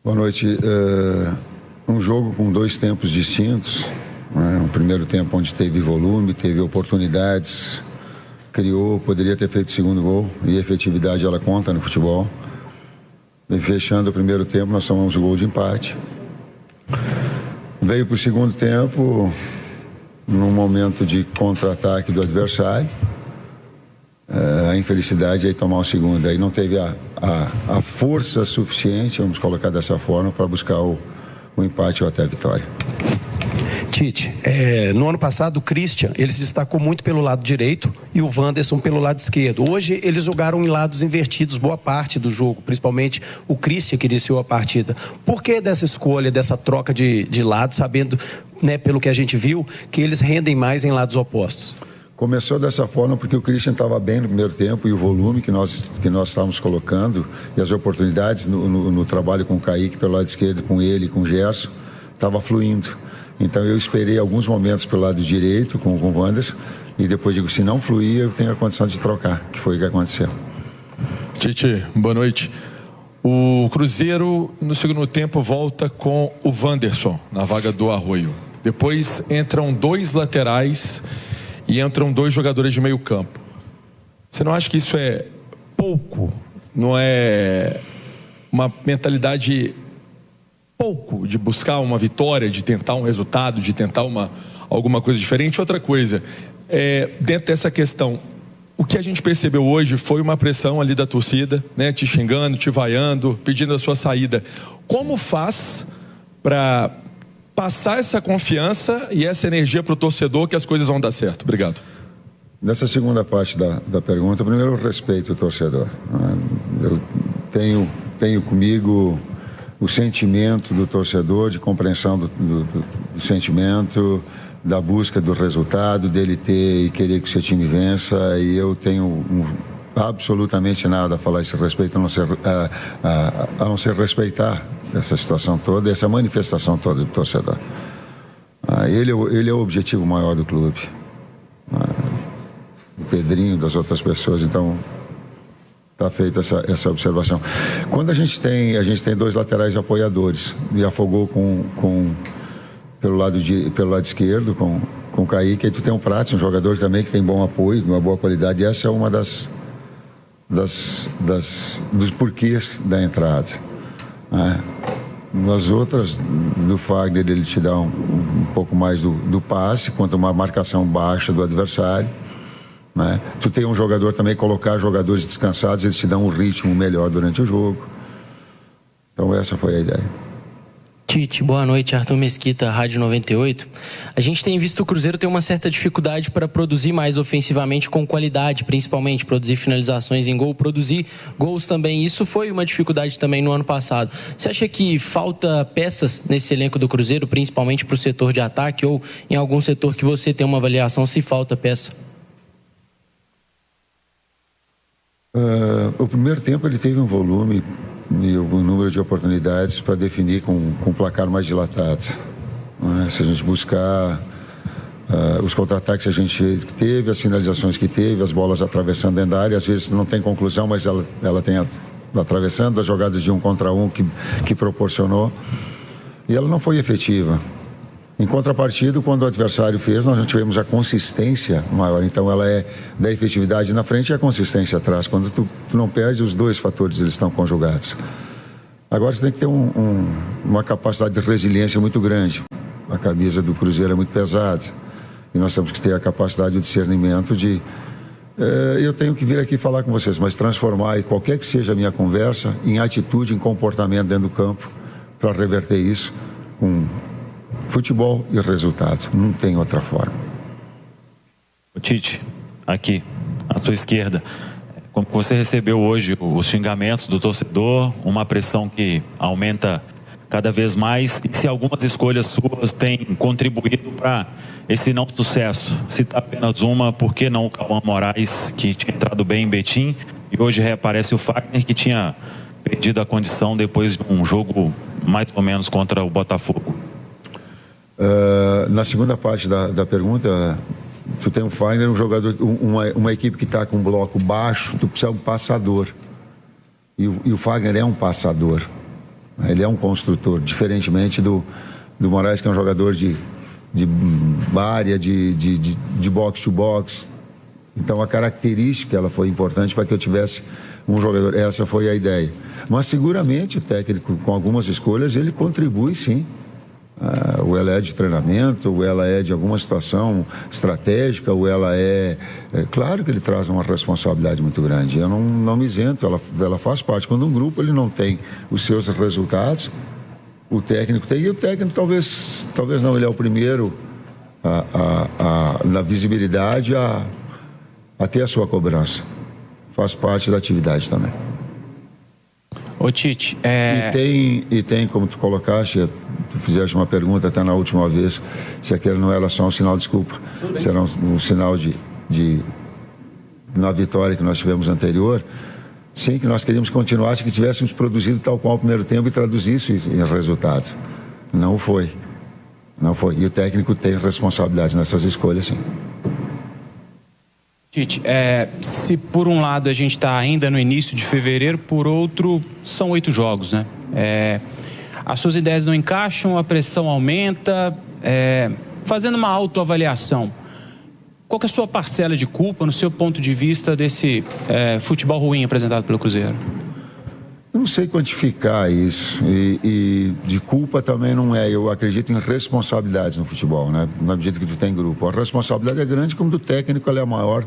Boa noite. Um jogo com dois tempos distintos. Um primeiro tempo onde teve volume, teve oportunidades, criou, poderia ter feito o segundo gol, e a efetividade ela conta no futebol. E fechando o primeiro tempo, nós tomamos o gol de empate. Veio para o segundo tempo, num momento de contra-ataque do adversário, a infelicidade aí tomar o segundo. Aí não teve a força suficiente, vamos colocar dessa forma, para buscar o empate ou até a vitória. Tite, no ano passado o Christian, ele se destacou muito pelo lado direito e o Wanderson pelo lado esquerdo. Hoje eles jogaram em lados invertidos boa parte do jogo, principalmente o Christian que iniciou a partida. Por que dessa escolha, dessa troca de lado, sabendo, né, pelo que a gente viu, que eles rendem mais em lados opostos? Começou dessa forma porque o Christian estava bem no primeiro tempo e o volume que nós estávamos colocando e as oportunidades no trabalho com o Kaique pelo lado esquerdo, com ele, com o Gerson, estava fluindo. Então eu esperei alguns momentos pelo lado direito com o Wanderson e depois digo, se não fluir, eu tenho a condição de trocar, que foi o que aconteceu. Tite, boa noite. O Cruzeiro no segundo tempo volta com o Wanderson na vaga do Arroio. Depois entram dois laterais e entram dois jogadores de meio campo. Você não acha que isso é pouco? Não é uma mentalidade pouco de buscar uma vitória, de tentar um resultado, de tentar alguma coisa diferente? Outra coisa, dentro dessa questão, o que a gente percebeu hoje foi uma pressão ali da torcida, né, te xingando, te vaiando, pedindo a sua saída. Como faz para passar essa confiança e essa energia para o torcedor que as coisas vão dar certo? Obrigado. Nessa segunda parte da pergunta, primeiro eu respeito o torcedor. Eu tenho comigo o sentimento do torcedor, de compreensão do sentimento, da busca do resultado, dele ter e querer que o seu time vença, e eu tenho absolutamente nada a falar a esse respeito, a não ser respeitar essa situação toda, essa manifestação toda do torcedor. Ele é o objetivo maior do clube. O Pedrinho, das outras pessoas, então está feita essa observação. Quando a gente tem dois laterais apoiadores e afogou pelo lado esquerdo com o Kaique, aí tu tem um Prats, um jogador também que tem bom apoio, uma boa qualidade, e essa é uma dos porquês da entrada. Nas outras, do Fagner, ele te dá um pouco mais do passe, quanto uma marcação baixa do adversário. Tu tem um jogador também, colocar jogadores descansados, eles te dão um ritmo melhor durante o jogo. Então essa foi a ideia. Tite, boa noite, Arthur Mesquita, Rádio 98. A gente tem visto o Cruzeiro ter uma certa dificuldade para produzir mais ofensivamente com qualidade, principalmente produzir finalizações em gol, produzir gols também. Isso foi uma dificuldade também no ano passado. Você acha que falta peças nesse elenco do Cruzeiro, principalmente para o setor de ataque, ou em algum setor que você tem uma avaliação se falta peça? O primeiro tempo ele teve um volume e um número de oportunidades para definir com um placar mais dilatado. Se a gente buscar os contra-ataques que a gente teve, as finalizações que teve, as bolas atravessando dentro da área, às vezes não tem conclusão, mas ela tem atravessando, as jogadas de um contra um que proporcionou, e ela não foi efetiva. Em contrapartida, quando o adversário fez, nós já tivemos a consistência maior. Então ela é da efetividade na frente e a consistência atrás. Quando tu não perde, os dois fatores eles estão conjugados. Agora você tem que ter uma capacidade de resiliência muito grande. A camisa do Cruzeiro é muito pesada e nós temos que ter a capacidade de discernimento de eu tenho que vir aqui falar com vocês, mas transformar qualquer que seja a minha conversa em atitude, em comportamento dentro do campo para reverter isso com futebol e resultado. Não tem outra forma. Tite, aqui, à sua esquerda, como você recebeu hoje os xingamentos do torcedor, uma pressão que aumenta cada vez mais, e se algumas escolhas suas têm contribuído para esse não sucesso? Cita apenas uma, por que não o Cauã Moraes, que tinha entrado bem em Betim, e hoje reaparece o Fagner, que tinha perdido a condição depois de um jogo mais ou menos contra o Botafogo? Na segunda parte da pergunta, tu tem um Fagner, um jogador, uma equipe que está com um bloco baixo, tu precisa de um passador. E o Fagner é um passador. Ele é um construtor, diferentemente do Moraes, que é um jogador de área, de box to box. Então a característica ela foi importante para que eu tivesse um jogador. Essa foi a ideia. Mas seguramente o técnico, com algumas escolhas, ele contribui sim. Ou ela é de treinamento, ou ela é de alguma situação estratégica, ou ela é claro que ele traz uma responsabilidade muito grande. Eu não me isento, ela faz parte. Quando um grupo ele não tem os seus resultados, o técnico tem. E o técnico talvez não, ele é o primeiro na visibilidade a ter a sua cobrança. Faz parte da atividade também. Ô Tite, E tem, como tu colocaste, tu fizeste uma pergunta até na última vez, se aquele não era só um sinal, desculpa, se era um sinal na vitória que nós tivemos anterior, sim, que nós queríamos continuar, que tivéssemos produzido tal qual o primeiro tempo e traduzisse isso em resultados. Não foi. E o técnico tem responsabilidade nessas escolhas, sim. Tite, se por um lado a gente está ainda no início de fevereiro, por outro são 8 jogos, né? As suas ideias não encaixam, a pressão aumenta, fazendo uma autoavaliação. Qual que é a sua parcela de culpa, no seu ponto de vista, desse futebol ruim apresentado pelo Cruzeiro? Eu não sei quantificar isso e de culpa também não é. Eu acredito em responsabilidades no futebol, né? Na medida que tu tem grupo. A responsabilidade é grande, como do técnico ela é a maior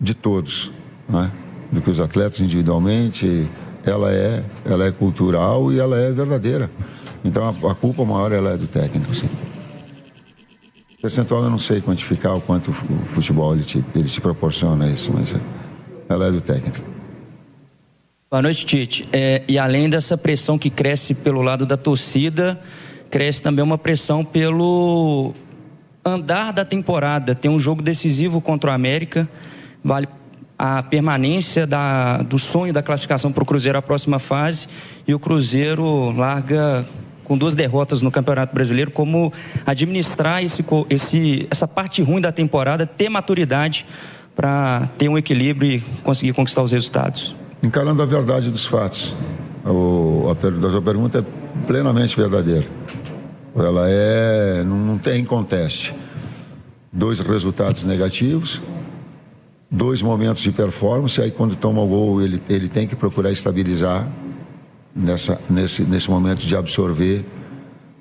de todos, né? Do que os atletas individualmente, ela é cultural e ela é verdadeira. Então a culpa maior ela é do técnico, sim. Percentual eu não sei quantificar o quanto o futebol ele te proporciona isso, mas ela é do técnico. Boa noite, Tite. E além dessa pressão que cresce pelo lado da torcida, cresce também uma pressão pelo andar da temporada. Tem um jogo decisivo contra o América, vale a permanência do sonho da classificação para o Cruzeiro à próxima fase, e o Cruzeiro larga com 2 derrotas no Campeonato Brasileiro. Como administrar essa parte ruim da temporada, ter maturidade para ter um equilíbrio e conseguir conquistar os resultados? Encarando a verdade dos fatos. A sua pergunta é plenamente verdadeira. Ela não tem conteste. 2 resultados negativos, 2 momentos de performance, aí quando toma o gol ele tem que procurar estabilizar nesse momento de absorver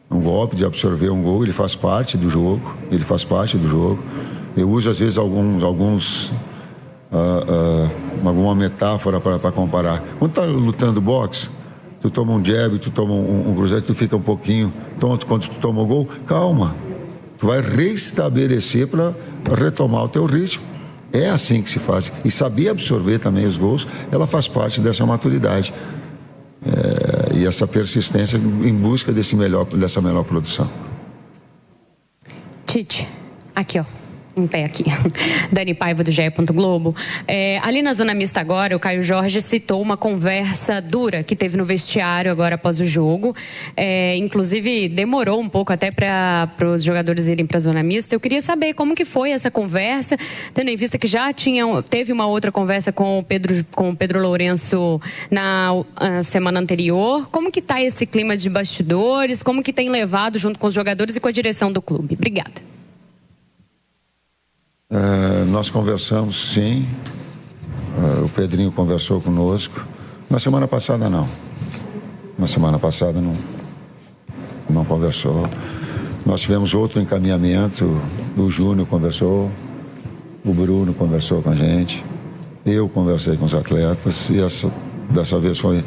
um golpe, de absorver um gol. Ele faz parte do jogo. Eu uso às vezes alguma metáfora para comparar. Quando tá lutando boxe, tu toma um jab, tu toma um cruzeiro, tu fica um pouquinho tonto. Quando tu toma o gol, calma, tu vai restabelecer para retomar o teu ritmo. É assim que se faz. E saber absorver também os gols, ela faz parte dessa maturidade e essa persistência em busca dessa melhor produção. Tite, aqui ó, em pé aqui, Dani Paiva do GE. Globo. Ali na zona mista agora, o Caio Jorge citou uma conversa dura que teve no vestiário agora após o jogo. Inclusive demorou um pouco até para os jogadores irem para a zona mista. Eu queria saber como que foi essa conversa, tendo em vista que já teve uma outra conversa com o Pedro Lourenço na semana anterior. Como que está esse clima de bastidores? Como que tem levado junto com os jogadores e com a direção do clube? Obrigada. Nós conversamos, sim. O Pedrinho conversou conosco. Na semana passada não conversou. Nós tivemos outro encaminhamento. O Júnior conversou, o Bruno conversou com a gente, eu conversei com os atletas e dessa vez foi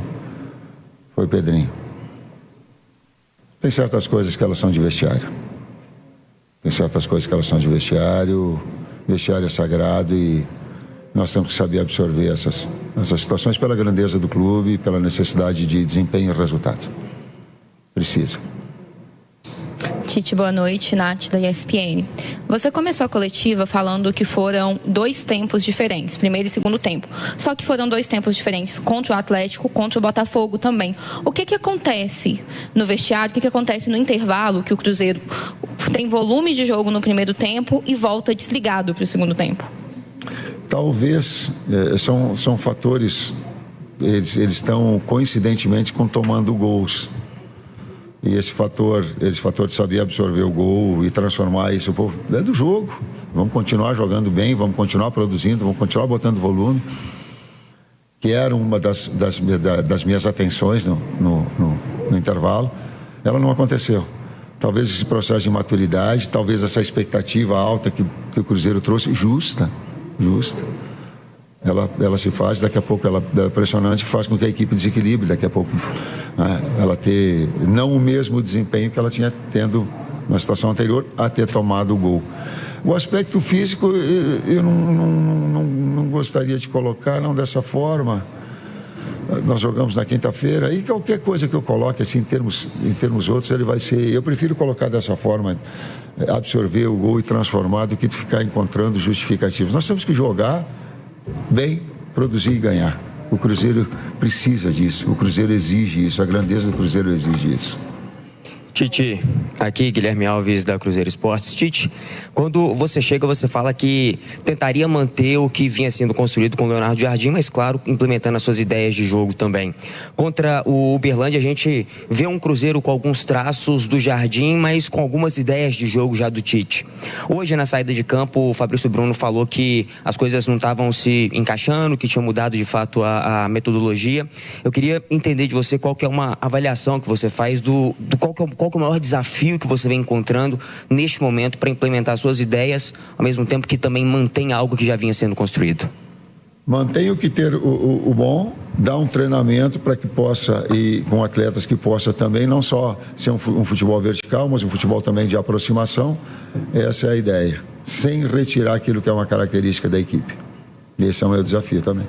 Pedrinho. Tem certas coisas que elas são de vestiário. Vestiário é sagrado e nós temos que saber absorver essas situações pela grandeza do clube, pela necessidade de desempenho e resultado. Precisa. Tite, boa noite, Nath da ESPN. Você começou a coletiva falando que foram 2 tempos diferentes, primeiro e segundo tempo. Só que foram 2 tempos diferentes contra o Atlético, contra o Botafogo também. O que acontece no vestiário, o que acontece no intervalo, que o Cruzeiro tem volume de jogo no primeiro tempo e volta desligado para o segundo tempo? Talvez, são fatores eles estão coincidentemente tomando gols. E esse fator de saber absorver o gol e transformar isso, pô, é do jogo. Vamos continuar jogando bem, vamos continuar produzindo, vamos continuar botando volume. Que era uma das minhas atenções no intervalo. Ela não aconteceu. Talvez esse processo de maturidade, talvez essa expectativa alta que o Cruzeiro trouxe, justa. Ela se faz, daqui a pouco ela é impressionante, que faz com que a equipe desequilibre, daqui a pouco, né, ela ter não o mesmo desempenho que ela tinha tendo na situação anterior a ter tomado o gol. O aspecto físico eu não gostaria de colocar, não dessa forma. Nós jogamos na quinta-feira e qualquer coisa que eu coloque assim, em termos outros, ele vai ser. Eu prefiro colocar dessa forma, absorver o gol e transformar, do que ficar encontrando justificativos. Nós temos que jogar bem, produzir e ganhar. O Cruzeiro precisa disso, o Cruzeiro exige isso, a grandeza do Cruzeiro exige isso. Tite, aqui Guilherme Alves da Cruzeiro Esportes. Tite, quando você chega, você fala que tentaria manter o que vinha sendo construído com o Leonardo Jardim, mas claro, implementando as suas ideias de jogo também. Contra o Uberlândia, a gente vê um Cruzeiro com alguns traços do Jardim, mas com algumas ideias de jogo já do Tite. Hoje, na saída de campo, o Fabrício Bruno falou que as coisas não estavam se encaixando, que tinha mudado de fato a metodologia. Eu queria entender de você qual que é uma avaliação que você faz qual que é o maior desafio que você vem encontrando neste momento para implementar suas ideias, ao mesmo tempo que também mantém algo que já vinha sendo construído? Mantenho o que ter o bom, dar um treinamento para que possa, e com atletas que possa também, não só ser um futebol vertical, mas um futebol também de aproximação. Essa é a ideia, sem retirar aquilo que é uma característica da equipe. Esse é o meu desafio também.